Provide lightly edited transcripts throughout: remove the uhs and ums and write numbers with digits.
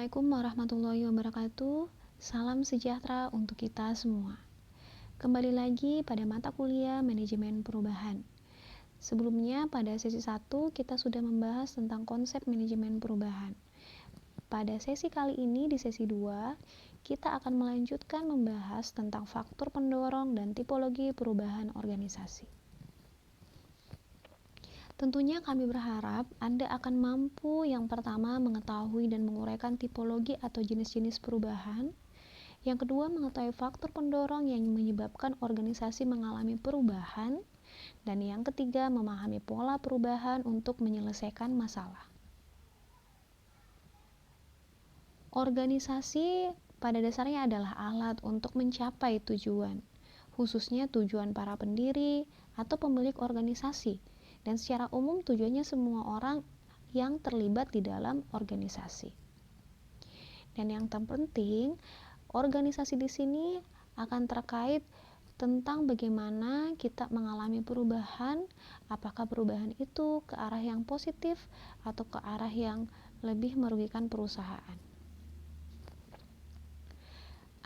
Assalamualaikum warahmatullahi wabarakatuh. Salam sejahtera untuk kita semua. Kembali lagi pada mata kuliah Manajemen Perubahan. Sebelumnya pada sesi 1 kita sudah membahas tentang konsep manajemen perubahan. Pada sesi kali ini di sesi 2, kita akan melanjutkan membahas tentang faktor pendorong dan tipologi perubahan organisasi. Tentunya kami berharap Anda akan mampu yang pertama mengetahui dan menguraikan tipologi atau jenis-jenis perubahan. Yang kedua, mengetahui faktor pendorong yang menyebabkan organisasi mengalami perubahan. Dan yang ketiga, memahami pola perubahan untuk menyelesaikan masalah. Organisasi pada dasarnya adalah alat untuk mencapai tujuan, khususnya tujuan para pendiri atau pemilik organisasi. Dan secara umum tujuannya semua orang yang terlibat di dalam organisasi. Dan yang terpenting, organisasi di sini akan terkait tentang bagaimana kita mengalami perubahan, apakah perubahan itu ke arah yang positif atau ke arah yang lebih merugikan perusahaan.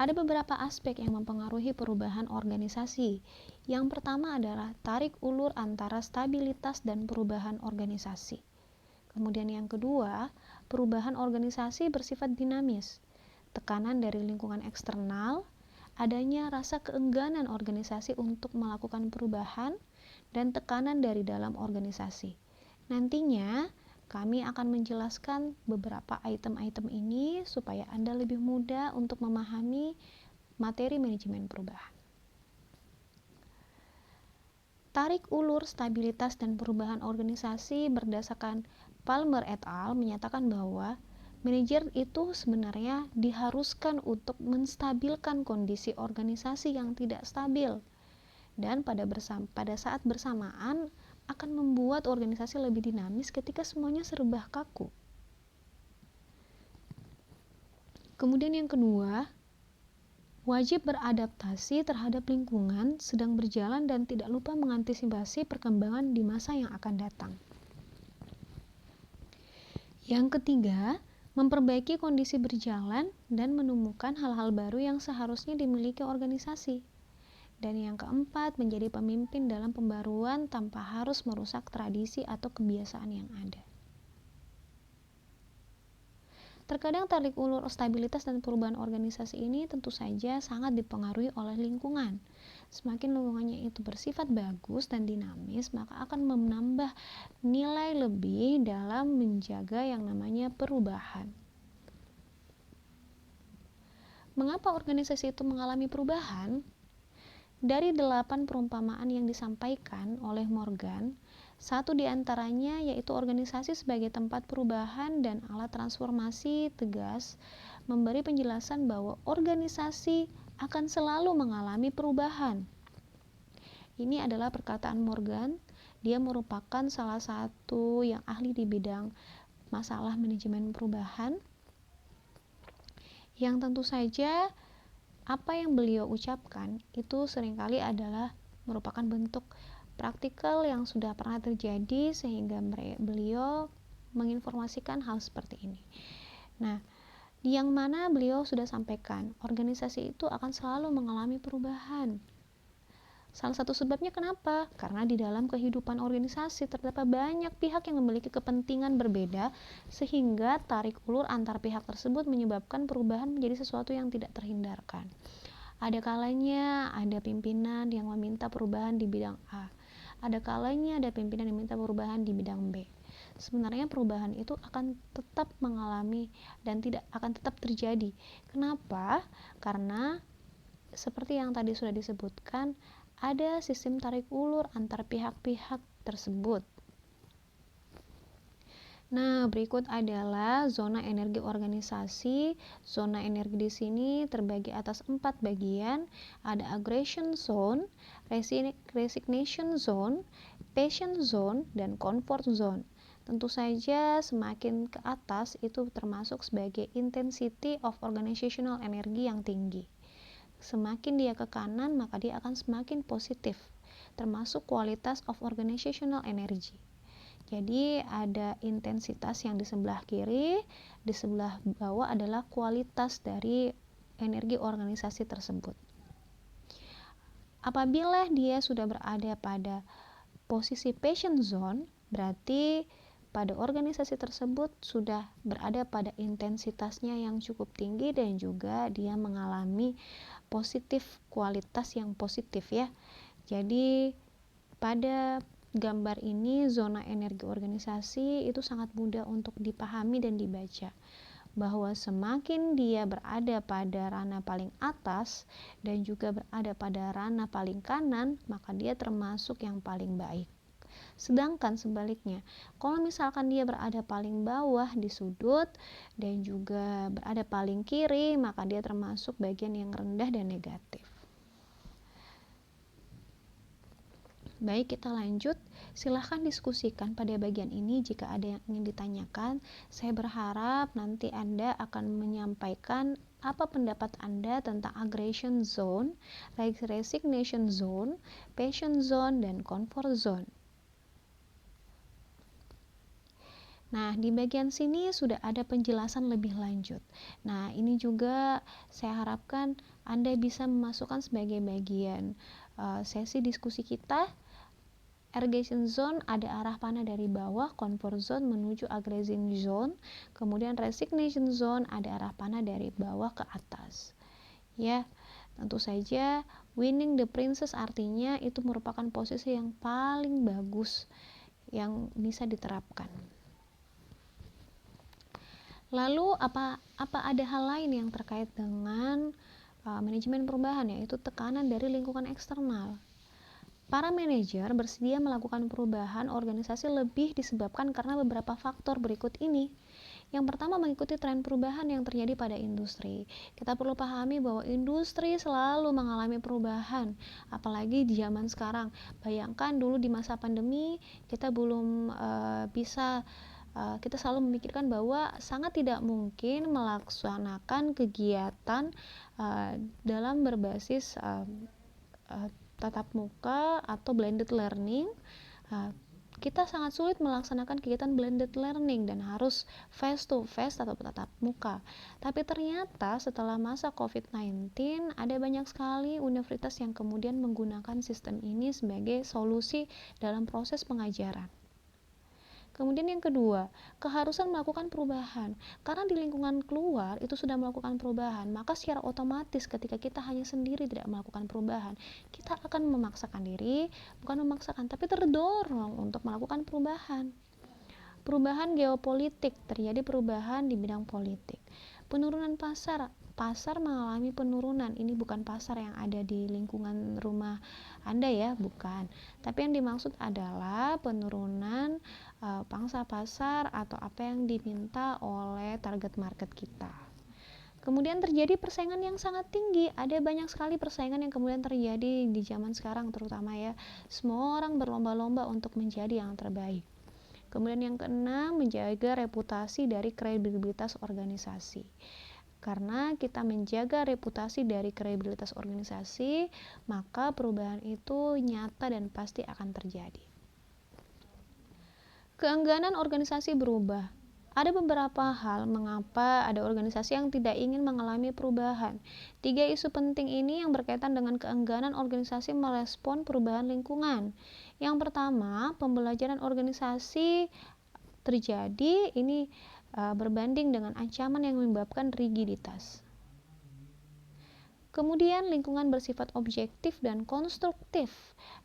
Ada beberapa aspek yang mempengaruhi perubahan organisasi. Yang pertama adalah tarik ulur antara stabilitas dan perubahan organisasi. Kemudian yang kedua, perubahan organisasi bersifat dinamis. Tekanan dari lingkungan eksternal, adanya rasa keengganan organisasi untuk melakukan perubahan, dan tekanan dari dalam organisasi. Nantinya, kami akan menjelaskan beberapa item-item ini supaya Anda lebih mudah untuk memahami materi manajemen perubahan. Tarik ulur stabilitas dan perubahan organisasi berdasarkan Palmer et al. Menyatakan bahwa manajer itu sebenarnya diharuskan untuk menstabilkan kondisi organisasi yang tidak stabil dan pada saat bersamaan akan membuat organisasi lebih dinamis ketika semuanya serba kaku. Kemudian yang kedua, wajib beradaptasi terhadap lingkungan sedang berjalan dan tidak lupa mengantisipasi perkembangan di masa yang akan datang. Yang ketiga, memperbaiki kondisi berjalan dan menemukan hal-hal baru yang seharusnya dimiliki organisasi. Dan yang keempat, menjadi pemimpin dalam pembaruan tanpa harus merusak tradisi atau kebiasaan yang ada. Terkadang tarik ulur stabilitas dan perubahan organisasi ini tentu saja sangat dipengaruhi oleh lingkungan. Semakin lingkungannya itu bersifat bagus dan dinamis, maka akan menambah nilai lebih dalam menjaga yang namanya perubahan. Mengapa organisasi itu mengalami perubahan? Dari 8 perumpamaan yang disampaikan oleh Morgan, satu di antaranya yaitu organisasi sebagai tempat perubahan dan alat transformasi tegas memberi penjelasan bahwa organisasi akan selalu mengalami perubahan. Ini adalah perkataan Morgan. Dia merupakan salah satu yang ahli di bidang masalah manajemen perubahan, yang tentu saja apa yang beliau ucapkan itu seringkali adalah merupakan bentuk praktikal yang sudah pernah terjadi sehingga beliau menginformasikan hal seperti ini. Nah, yang mana beliau sudah sampaikan, organisasi itu akan selalu mengalami perubahan. Salah satu sebabnya kenapa? Karena di dalam kehidupan organisasi terdapat banyak pihak yang memiliki kepentingan berbeda sehingga tarik ulur antar pihak tersebut menyebabkan perubahan menjadi sesuatu yang tidak terhindarkan. Ada kalanya ada pimpinan yang meminta perubahan di bidang A. Ada kalanya ada pimpinan yang meminta perubahan di bidang B. Sebenarnya perubahan itu akan tetap mengalami dan tidak akan tetap terjadi. Kenapa? Karena seperti yang tadi sudah disebutkan, ada sistem tarik ulur antar pihak-pihak tersebut. Nah, berikut adalah zona energi organisasi. Zona energi di sini terbagi atas 4 bagian. Ada aggression zone, resignation zone, passion zone, dan comfort zone. Tentu saja semakin ke atas itu termasuk sebagai intensity of organizational energy yang tinggi. Semakin dia ke kanan, maka dia akan semakin positif, termasuk kualitas of organizational energy. Jadi ada intensitas yang di sebelah kiri, di sebelah bawah adalah kualitas dari energi organisasi tersebut. Apabila dia sudah berada pada posisi passion zone, berarti pada organisasi tersebut sudah berada pada intensitasnya yang cukup tinggi dan juga dia mengalami kualitas yang positif ya. Jadi pada gambar ini zona energi organisasi itu sangat mudah untuk dipahami dan dibaca, bahwa semakin dia berada pada ranah paling atas dan juga berada pada ranah paling kanan, maka dia termasuk yang paling baik. Sedangkan sebaliknya, kalau misalkan dia berada paling bawah di sudut dan juga berada paling kiri, maka dia termasuk bagian yang rendah dan negatif. Baik, kita lanjut. Silahkan diskusikan pada bagian ini jika ada yang ingin ditanyakan. Saya berharap nanti Anda akan menyampaikan apa pendapat Anda tentang aggression zone, resignation zone, passion zone, dan comfort zone. Nah, di bagian sini sudah ada penjelasan lebih lanjut. Nah, ini juga saya harapkan Anda bisa memasukkan sebagai bagian sesi diskusi kita. Aggression zone ada arah panah dari bawah, comfort zone menuju aggression zone, kemudian resignation zone ada arah panah dari bawah ke atas. Ya, tentu saja winning the princess artinya itu merupakan posisi yang paling bagus yang bisa diterapkan. Lalu apa ada hal lain yang terkait dengan manajemen perubahan, yaitu tekanan dari lingkungan eksternal. Para manajer bersedia melakukan perubahan organisasi lebih disebabkan karena beberapa faktor berikut ini. Yang pertama, mengikuti tren perubahan yang terjadi pada industri. Kita perlu pahami bahwa industri selalu mengalami perubahan, apalagi di zaman sekarang. Bayangkan dulu di masa pandemi, kita belum kita selalu memikirkan bahwa sangat tidak mungkin melaksanakan kegiatan dalam berbasis tatap muka atau blended learning. Kita sangat sulit melaksanakan kegiatan blended learning dan harus face to face atau tatap muka. Tapi ternyata setelah masa COVID-19 ada banyak sekali universitas yang kemudian menggunakan sistem ini sebagai solusi dalam proses pengajaran. Kemudian yang kedua, keharusan melakukan perubahan. Karena di lingkungan keluar itu sudah melakukan perubahan, maka secara otomatis ketika kita hanya sendiri tidak melakukan perubahan, kita akan memaksakan diri, bukan memaksakan, tapi terdorong untuk melakukan perubahan. Perubahan geopolitik, terjadi perubahan di bidang politik. Penurunan pasar mengalami penurunan. Ini bukan pasar yang ada di lingkungan rumah Anda ya, bukan. Tapi yang dimaksud adalah penurunan pangsa pasar atau apa yang diminta oleh target market kita. Kemudian terjadi persaingan yang sangat tinggi. Ada banyak sekali persaingan yang kemudian terjadi di zaman sekarang terutama ya. Semua orang berlomba-lomba untuk menjadi yang terbaik. Kemudian yang keenam, menjaga reputasi dari kredibilitas organisasi. Karena kita menjaga reputasi dari kredibilitas organisasi, maka perubahan itu nyata dan pasti akan terjadi. Keengganan organisasi berubah. Ada beberapa hal mengapa ada organisasi yang tidak ingin mengalami perubahan. 3 isu penting ini yang berkaitan dengan keengganan organisasi merespon perubahan lingkungan. Yang pertama, pembelajaran organisasi terjadi ini berbanding dengan ancaman yang menyebabkan rigiditas. Kemudian lingkungan bersifat objektif dan konstruktif.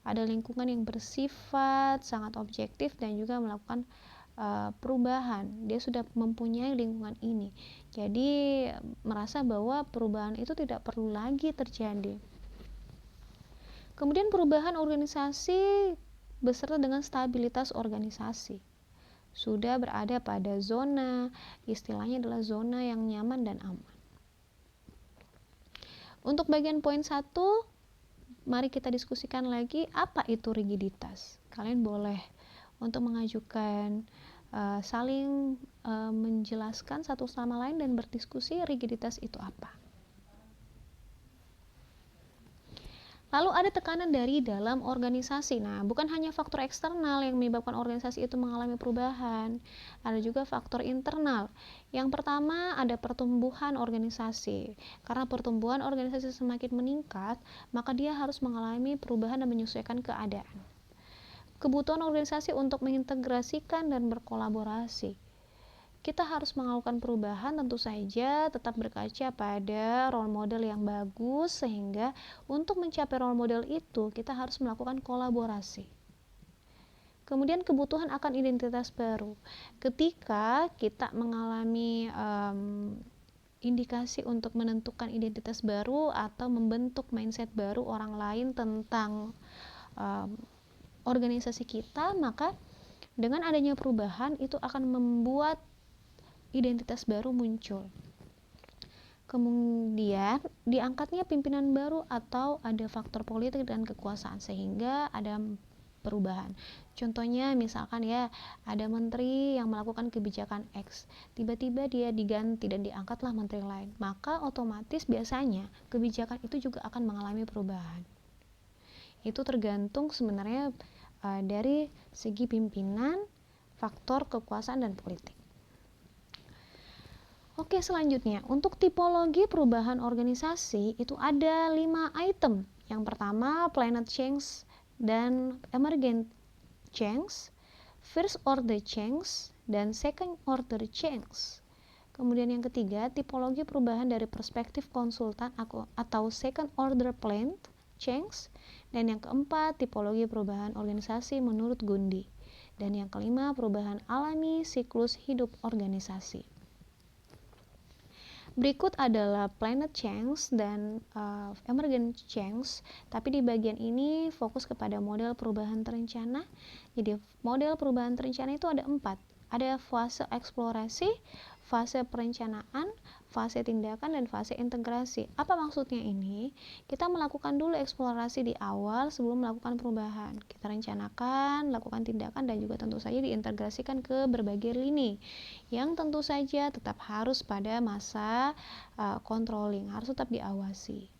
Ada lingkungan yang bersifat sangat objektif dan juga melakukan perubahan. Dia sudah mempunyai lingkungan ini. Jadi merasa bahwa perubahan itu tidak perlu lagi terjadi. Kemudian perubahan organisasi beserta dengan stabilitas organisasi. Sudah berada pada zona, istilahnya adalah zona yang nyaman dan aman. Untuk bagian poin 1, mari kita diskusikan lagi apa itu rigiditas. Kalian boleh untuk mengajukan saling menjelaskan satu sama lain dan berdiskusi rigiditas itu apa. Lalu ada tekanan dari dalam organisasi. Nah, bukan hanya faktor eksternal yang menyebabkan organisasi itu mengalami perubahan, ada juga faktor internal. Yang pertama ada pertumbuhan organisasi. Karena pertumbuhan organisasi semakin meningkat, maka dia harus mengalami perubahan dan menyesuaikan keadaan. Kebutuhan organisasi untuk mengintegrasikan dan berkolaborasi. Kita harus melakukan perubahan, tentu saja tetap berkaca pada role model yang bagus, sehingga untuk mencapai role model itu kita harus melakukan kolaborasi. Kemudian kebutuhan akan identitas baru. Ketika kita mengalami indikasi untuk menentukan identitas baru atau membentuk mindset baru orang lain tentang organisasi kita, maka dengan adanya perubahan itu akan membuat identitas baru muncul. Kemudian diangkatnya pimpinan baru atau ada faktor politik dan kekuasaan sehingga ada perubahan. Contohnya misalkan ya, ada menteri yang melakukan kebijakan X, tiba-tiba dia diganti dan diangkatlah menteri lain, maka otomatis biasanya kebijakan itu juga akan mengalami perubahan. Itu tergantung sebenarnya dari segi pimpinan, faktor kekuasaan dan politik. Oke, selanjutnya untuk tipologi perubahan organisasi itu ada 5 item. Yang pertama planet change dan emergent change, first order change dan second order change. Kemudian yang ketiga tipologi perubahan dari perspektif konsultan atau second order plant change, dan yang keempat tipologi perubahan organisasi menurut Gundi, dan yang kelima perubahan alami siklus hidup organisasi. Berikut adalah planet change dan emergent change, tapi di bagian ini fokus kepada model perubahan terencana. Jadi model perubahan terencana itu ada 4. Ada fase eksplorasi, fase perencanaan, fase tindakan, dan fase integrasi. Apa maksudnya ini? Kita melakukan dulu eksplorasi di awal sebelum melakukan perubahan. Kita rencanakan, lakukan tindakan, dan juga tentu saja diintegrasikan ke berbagai lini yang tentu saja tetap harus pada masa controlling, harus tetap diawasi.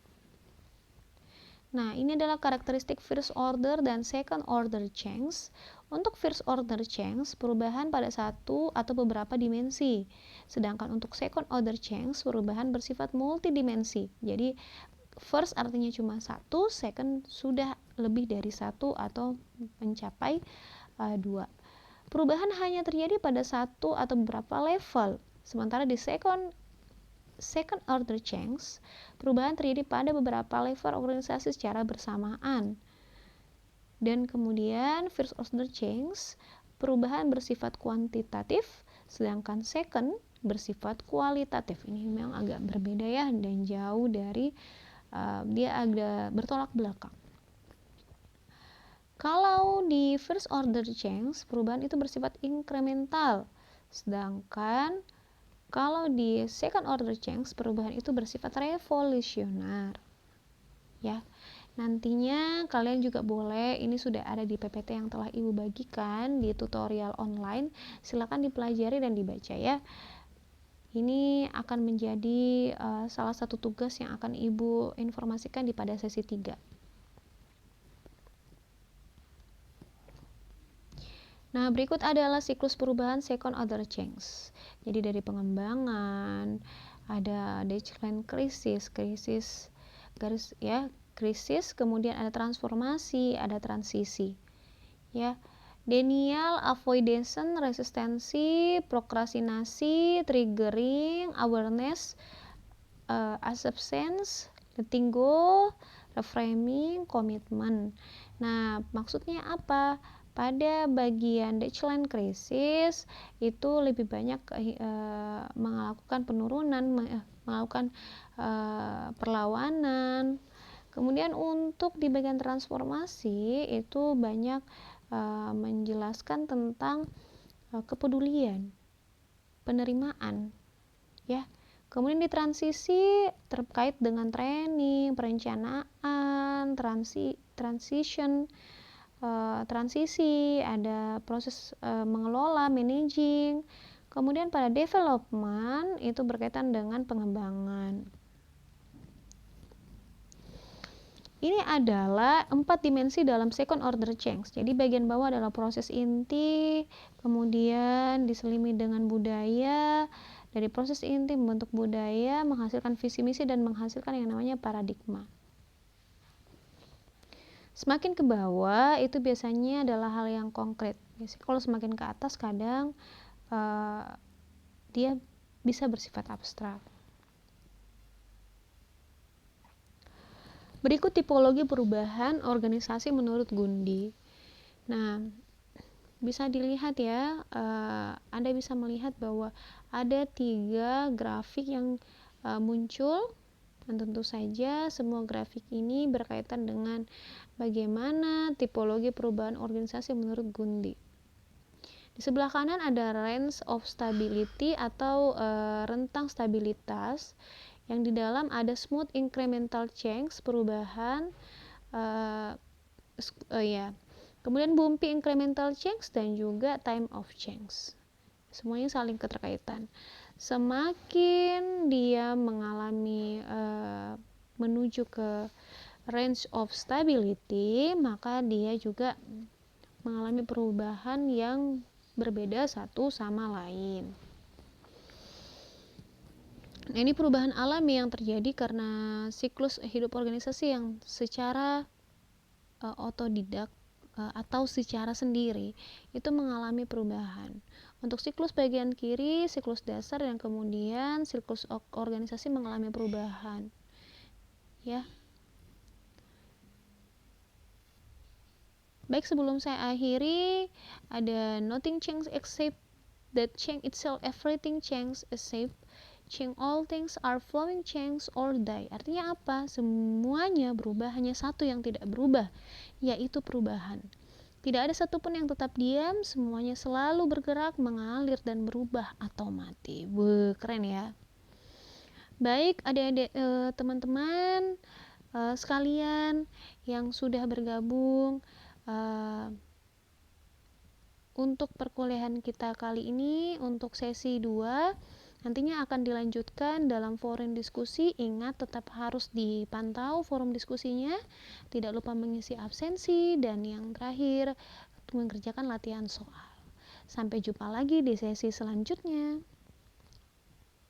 Nah, ini adalah karakteristik first order dan second order change. Untuk first order change, perubahan pada satu atau beberapa dimensi. Sedangkan untuk second order change, perubahan bersifat multidimensi. Jadi, first artinya cuma satu, second sudah lebih dari satu atau mencapai 2. Perubahan hanya terjadi pada satu atau beberapa level. Sementara di second order change, perubahan terjadi pada beberapa level organisasi secara bersamaan. Dan kemudian first order change, perubahan bersifat kuantitatif, sedangkan second bersifat kualitatif. Ini memang agak berbeda ya, dan jauh dari dia agak bertolak belakang. Kalau di first order change, perubahan itu bersifat inkremental, sedangkan kalau di second order change, perubahan itu bersifat revolusioner. Ya, nantinya kalian juga boleh, ini sudah ada di PPT yang telah Ibu bagikan di tutorial online, silakan dipelajari dan dibaca ya. Ini akan menjadi salah satu tugas yang akan Ibu informasikan di pada sesi 3. Nah, berikut adalah siklus perubahan second order change. Jadi dari pengembangan, ada decline krisis, kemudian ada transformasi, ada transisi. Ya. Denial, avoidance, resistensi, prokrastinasi, triggering, awareness, acceptance, letting go, reframing, komitmen. Nah, maksudnya apa? Pada bagian decline crisis itu lebih banyak melakukan penurunan, melakukan perlawanan. Kemudian untuk di bagian transformasi itu banyak menjelaskan tentang kepedulian, penerimaan, ya. Kemudian di transisi terkait dengan training, perencanaan, transition, transisi, ada proses mengelola, managing. Kemudian pada development itu berkaitan dengan pengembangan. Ini adalah 4 dimensi dalam second order change. Jadi bagian bawah adalah proses inti, kemudian diselimi dengan budaya. Dari proses inti membentuk budaya, menghasilkan visi misi dan menghasilkan yang namanya paradigma. Semakin ke bawah itu biasanya adalah hal yang konkret. Biasanya kalau semakin ke atas kadang dia bisa bersifat abstrak. Berikut tipologi perubahan organisasi menurut Gundi. Nah, bisa dilihat ya, Anda bisa melihat bahwa ada 3 grafik yang muncul, dan tentu saja semua grafik ini berkaitan dengan bagaimana tipologi perubahan organisasi menurut Gundi. Di sebelah kanan ada range of stability atau rentang stabilitas, yang di dalam ada smooth incremental change, perubahan kemudian bumpy incremental change dan juga time of change. Semuanya saling keterkaitan. Semakin dia mengalami menuju ke range of stability, maka dia juga mengalami perubahan yang berbeda satu sama lain. Nah, ini perubahan alami yang terjadi karena siklus hidup organisasi yang secara otodidak atau secara sendiri itu mengalami perubahan. Untuk siklus bagian kiri, siklus dasar, dan kemudian siklus organisasi mengalami perubahan. Ya. Baik, sebelum saya akhiri, ada nothing change except that change itself, everything change except change, all things are flowing, change or die. Artinya apa? Semuanya berubah, hanya satu yang tidak berubah, yaitu perubahan. Tidak ada satupun yang tetap diam, semuanya selalu bergerak, mengalir, dan berubah atau mati. Keren ya. Baik, adik-adik teman-teman sekalian yang sudah bergabung untuk perkuliahan kita kali ini, untuk sesi 2, nantinya akan dilanjutkan dalam forum diskusi. Ingat, tetap harus dipantau forum diskusinya, tidak lupa mengisi absensi, dan yang terakhir mengerjakan latihan soal. Sampai jumpa lagi di sesi selanjutnya.